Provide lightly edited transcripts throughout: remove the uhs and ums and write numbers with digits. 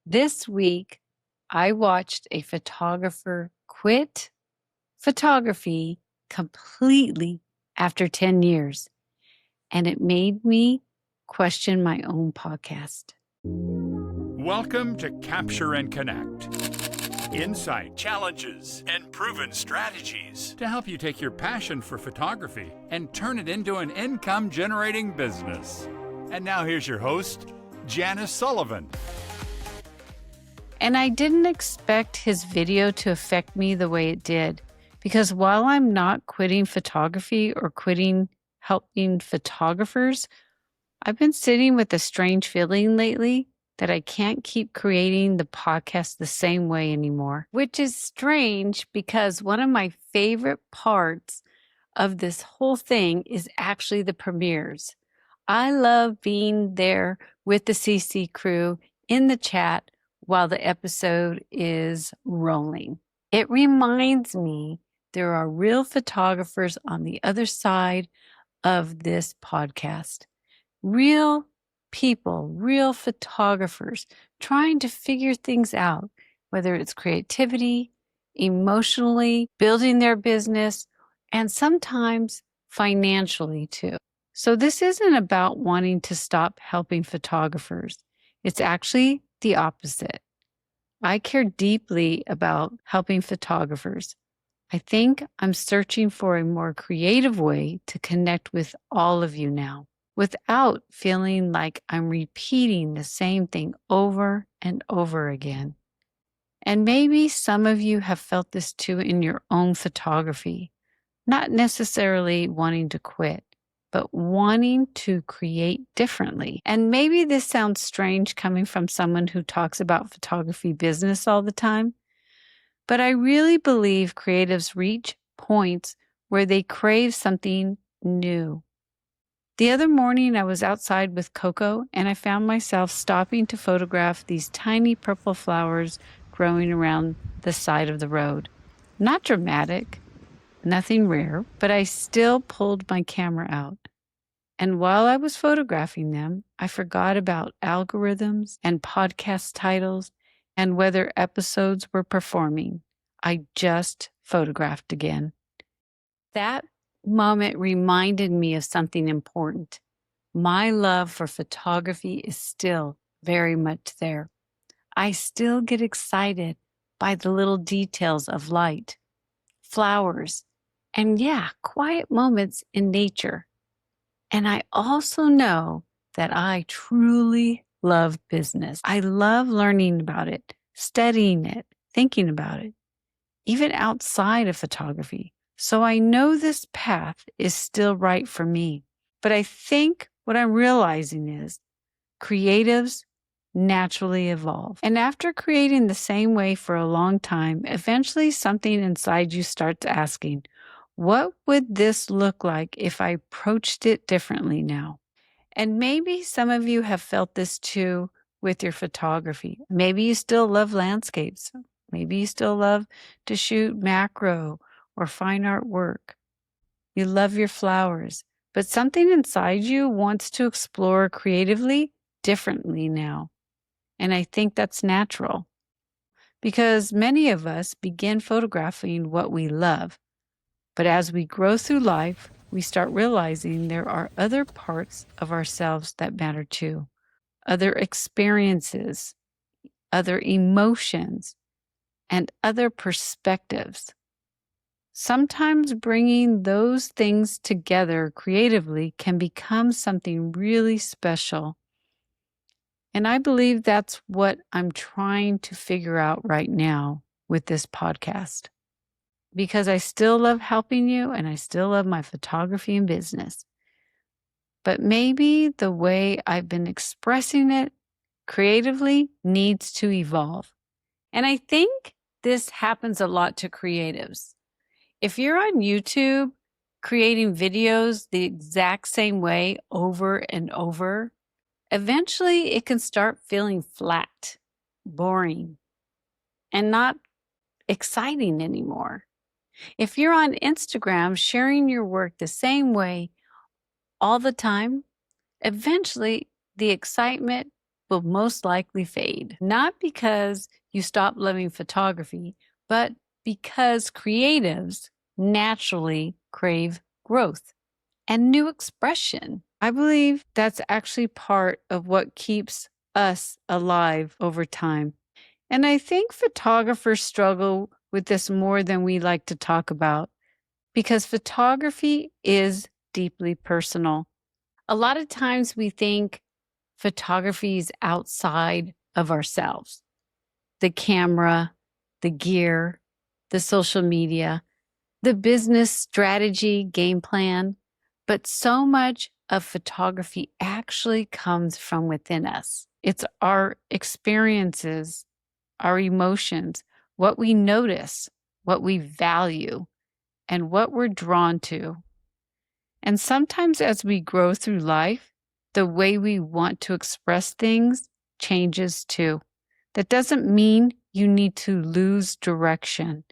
This week, I watched a photographer quit photography completely after 10 years, and it made me question my own podcast. Welcome to Capture and Connect. Insight, challenges, and proven strategies to help you take your passion for photography and turn it into an income-generating business. And now here's your host, Janice Sullivan. And I didn't expect his video to affect me the way it did, because while I'm not quitting photography or quitting helping photographers, I've been sitting with a strange feeling lately that I can't keep creating the podcast the same way anymore, which is strange because one of my favorite parts of this whole thing is actually the premieres. I love being there with the CC crew in the chat while the episode is rolling. It reminds me there are real photographers on the other side of this podcast. Real people, real photographers trying to figure things out, whether it's creativity, emotionally, building their business, and sometimes financially too. So this isn't about wanting to stop helping photographers. It's actually the opposite. I care deeply about helping photographers. I think I'm searching for a more creative way to connect with all of you now, without feeling like I'm repeating the same thing over and over again. And maybe some of you have felt this too in your own photography, not necessarily wanting to quit, but wanting to create differently. And maybe this sounds strange coming from someone who talks about photography business all the time, but I really believe creatives reach points where they crave something new. The other morning, I was outside with Coco, and I found myself stopping to photograph these tiny purple flowers growing around the side of the road. Not dramatic, nothing rare, but I still pulled my camera out. And while I was photographing them, I forgot about algorithms and podcast titles and whether episodes were performing. I just photographed again. That moment reminded me of something important. My love for photography is still very much there. I still get excited by the little details of light, flowers, and quiet moments in nature. And I also know that I truly love business. I love learning about it, studying it, thinking about it, even outside of photography. So I know this path is still right for me. But I think what I'm realizing is creatives naturally evolve. And after creating the same way for a long time, eventually something inside you starts asking, what would this look like if I approached it differently now? And maybe some of you have felt this too with your photography. Maybe you still love landscapes. Maybe you still love to shoot macro or fine art work. You love your flowers, but something inside you wants to explore creatively differently now. And I think that's natural because many of us begin photographing what we love. But as we grow through life, we start realizing there are other parts of ourselves that matter too, other experiences, other emotions, and other perspectives. Sometimes bringing those things together creatively can become something really special. And I believe that's what I'm trying to figure out right now with this podcast. Because I still love helping you and I still love my photography and business. But maybe the way I've been expressing it creatively needs to evolve. And I think this happens a lot to creatives. If you're on YouTube creating videos the exact same way over and over, eventually it can start feeling flat, boring, and not exciting anymore. If you're on Instagram sharing your work the same way all the time, eventually the excitement will most likely fade. Not because you stop loving photography, but because creatives naturally crave growth and new expression. I believe that's actually part of what keeps us alive over time. And I think photographers struggle with this more than we like to talk about because photography is deeply personal. A lot of times we think photography is outside of ourselves, the camera, the gear, the social media, the business strategy, game plan. But so much of photography actually comes from within us. It's our experiences, our emotions, what we notice, what we value, and what we're drawn to. And sometimes as we grow through life, the way we want to express things changes too. That doesn't mean you need to lose direction.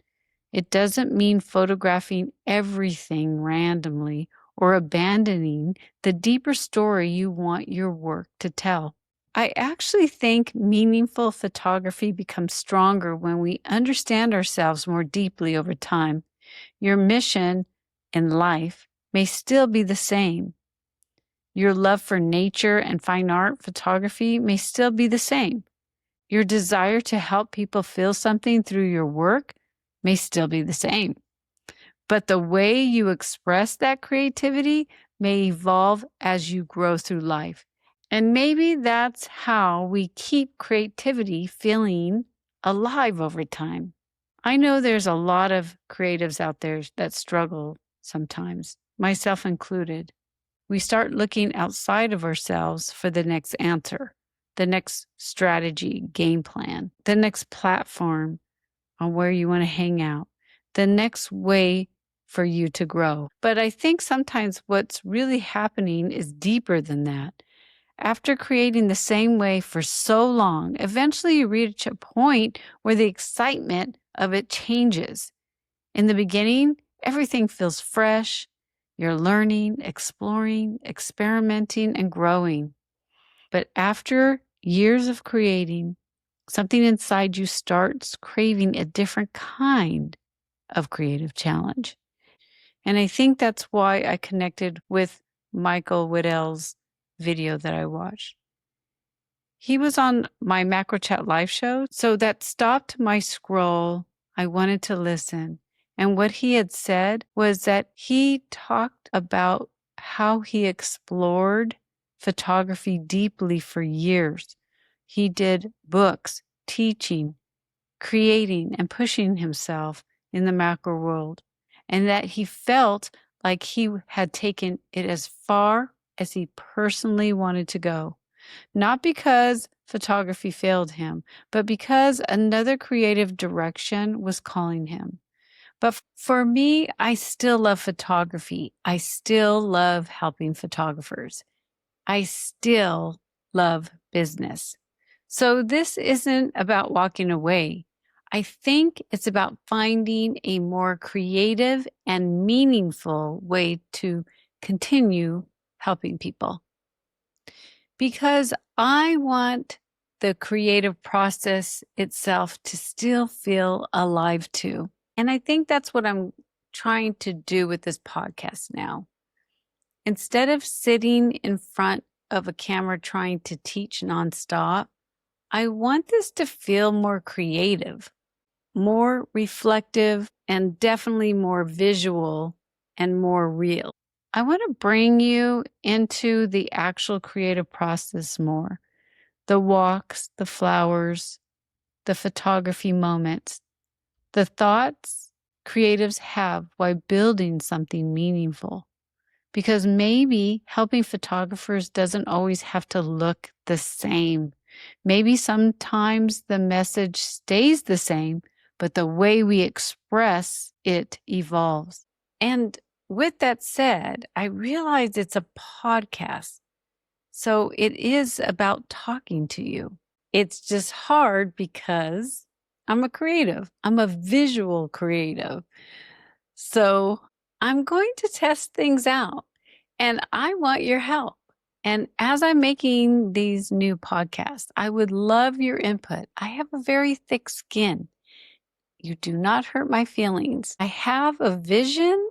It doesn't mean photographing everything randomly or abandoning the deeper story you want your work to tell. I actually think meaningful photography becomes stronger when we understand ourselves more deeply over time. Your mission in life may still be the same. Your love for nature and fine art photography may still be the same. Your desire to help people feel something through your work may still be the same. But the way you express that creativity may evolve as you grow through life. And maybe that's how we keep creativity feeling alive over time. I know there's a lot of creatives out there that struggle sometimes, myself included. We start looking outside of ourselves for the next answer, the next strategy, game plan, the next platform on where you want to hang out, the next way for you to grow. But I think sometimes what's really happening is deeper than that. After creating the same way for so long, eventually you reach a point where the excitement of it changes. In the beginning, everything feels fresh. You're learning, exploring, experimenting, and growing. But after years of creating, something inside you starts craving a different kind of creative challenge. And I think that's why I connected with Michael Waddell's video that I watched. He was on my Macro Chat live show, so that stopped my scroll. I wanted to listen. And what he had said was that he talked about how he explored photography deeply for years. He did books, teaching, creating, and pushing himself in the macro world, and that he felt like he had taken it as far as he personally wanted to go. Not because photography failed him, but because another creative direction was calling him. But for me, I still love photography. I still love helping photographers. I still love business. So this isn't about walking away. I think it's about finding a more creative and meaningful way to continue helping people. Because I want the creative process itself to still feel alive too. And I think that's what I'm trying to do with this podcast now. Instead of sitting in front of a camera trying to teach nonstop, I want this to feel more creative, more reflective, and definitely more visual and more real. I want to bring you into the actual creative process more. The walks, the flowers, the photography moments, the thoughts creatives have while building something meaningful. Because maybe helping photographers doesn't always have to look the same. Maybe sometimes the message stays the same, but the way we express it evolves. And with that said, I realize it's a podcast. So it is about talking to you. It's just hard because I'm a creative. I'm a visual creative. So I'm going to test things out and I want your help. And as I'm making these new podcasts, I would love your input. I have a very thick skin. You do not hurt my feelings. I have a vision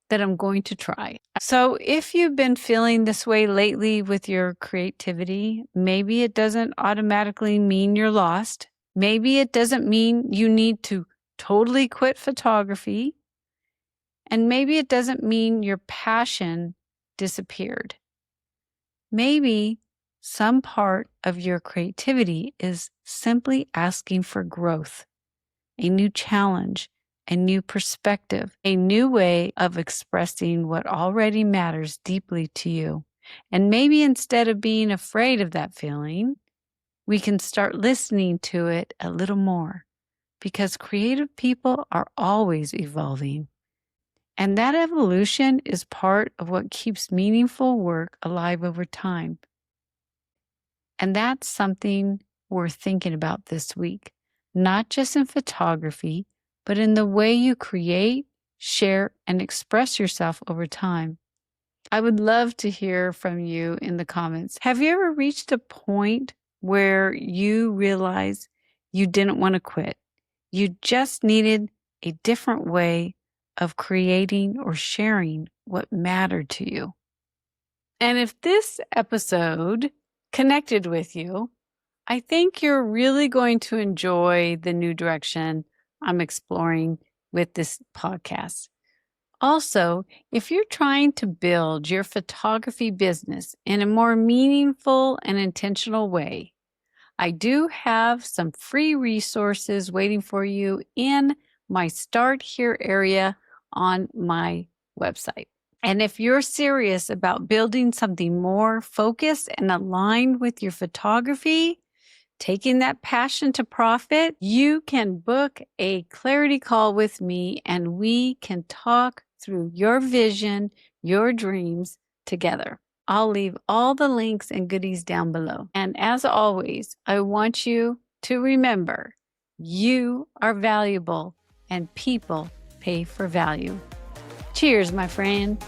that I'm going to try. So if you've been feeling this way lately with your creativity, maybe it doesn't automatically mean you're lost. Maybe it doesn't mean you need to totally quit photography. And maybe it doesn't mean your passion disappeared. Maybe some part of your creativity is simply asking for growth, a new challenge, a new perspective, a new way of expressing what already matters deeply to you. And maybe instead of being afraid of that feeling, we can start listening to it a little more, because creative people are always evolving. And that evolution is part of what keeps meaningful work alive over time. And that's something worth thinking about this week, not just in photography, but in the way you create, share, and express yourself over time. I would love to hear from you in the comments. Have you ever reached a point where you realized you didn't want to quit? You just needed a different way of creating or sharing what mattered to you. And if this episode connected with you, I think you're really going to enjoy the new direction I'm exploring with this podcast. Also, if you're trying to build your photography business in a more meaningful and intentional way, I do have some free resources waiting for you in my Start Here area on my website. And if you're serious about building something more focused and aligned with your photography, taking that passion to profit, you can book a clarity call with me and we can talk through your vision, your dreams together. I'll leave all the links and goodies down below. And as always, I want you to remember you are valuable and people pay for value. Cheers, my friend.